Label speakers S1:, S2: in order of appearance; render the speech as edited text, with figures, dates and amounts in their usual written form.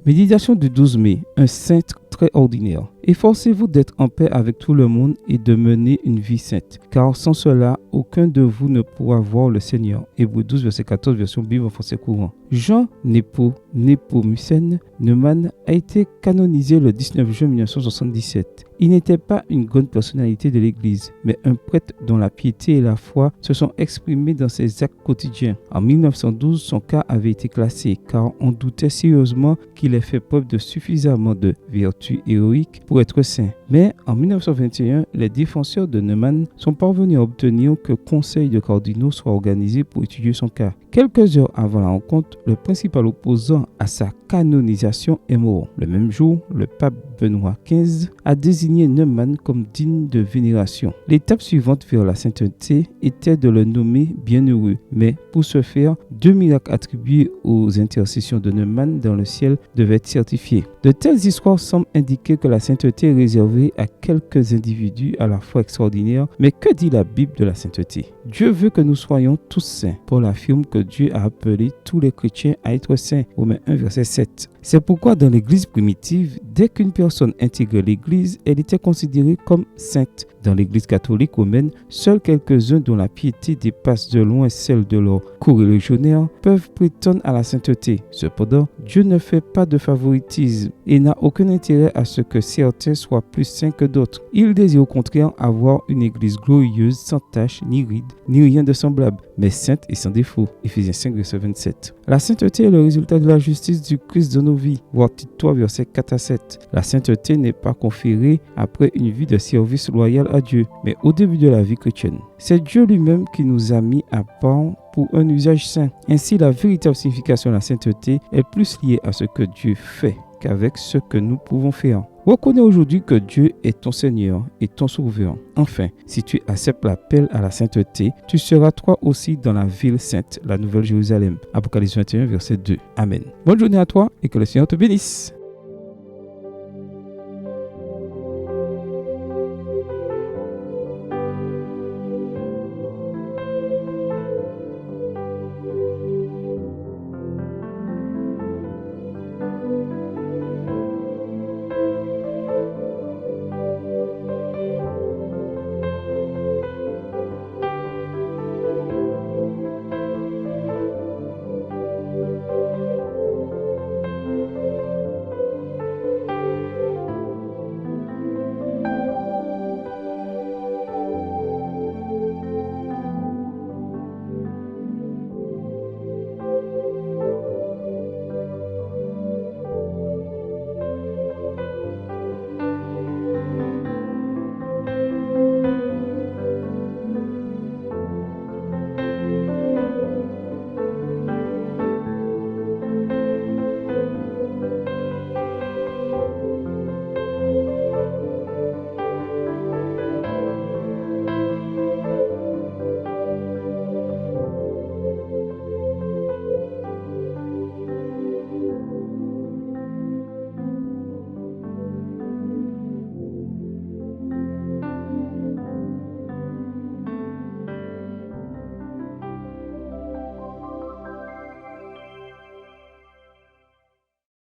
S1: Méditation du 12 mai, un saint très ordinaire. Efforcez-vous d'être en paix avec tout le monde et de mener une vie sainte, car sans cela, aucun de vous ne pourra voir le Seigneur. Hébreux 12, verset 14, version Bible en français courant. Jean Népomucène Neumann a été canonisé le 19 juin 1977. Il n'était pas une grande personnalité de l'Église, mais un prêtre dont la piété et la foi se sont exprimées dans ses actes quotidiens. En 1912, son cas avait été classé, car on doutait sérieusement qu'il ait fait preuve de suffisamment de vertu héroïque pour être saint. Mais en 1921, les défenseurs de Neumann sont parvenus à obtenir que conseil de cardinaux soit organisé pour étudier son cas. Quelques heures avant la rencontre, le principal opposant à sa canonisation est mort. Le même jour, le pape Benoît XV a désigné Neumann comme digne de vénération. L'étape suivante vers la sainteté était de le nommer bienheureux, mais pour ce faire, 2 miracles attribués aux intercessions de Neumann dans le ciel devaient être certifiés. De telles histoires semblent indiquer que la sainteté est réservée à quelques individus à la foi extraordinaire, mais que dit la Bible de la sainteté? Dieu veut que nous soyons tous saints. Paul affirme que Dieu a appelé tous les chrétiens à être saints. Romains 1, verset 7. C'est pourquoi dans l'Église primitive, dès qu'une personne intégrait l'Église, elle était considérée comme sainte. Dans l'Église catholique romaine, seuls quelques-uns dont la piété dépasse de loin celle de leurs coreligionnaires peuvent prétendre à la sainteté. Cependant, Dieu ne fait pas de favoritisme et n'a aucun intérêt à ce que certains soient plus saints que d'autres. Il désire au contraire avoir une Église glorieuse, sans tache, ni ride, ni rien de semblable, mais sainte et sans défaut. Éphésiens 5, verset 27. La sainteté est le résultat de la justice du Christ dans nos vies. Voir Tite 3, verset 4 à 7. La sainteté n'est pas conférée après une vie de service loyal à Dieu, mais au début de la vie chrétienne. C'est Dieu lui-même qui nous a mis à part pour un usage saint. Ainsi, la véritable signification de la sainteté est plus liée à ce que Dieu fait qu'avec ce que nous pouvons faire. Reconnais aujourd'hui que Dieu est ton Seigneur et ton Sauveur. Enfin, si tu acceptes l'appel à la sainteté, tu seras toi aussi dans la ville sainte, la Nouvelle Jérusalem. Apocalypse 21, verset 2. Amen. Bonne journée à toi et que le Seigneur te bénisse.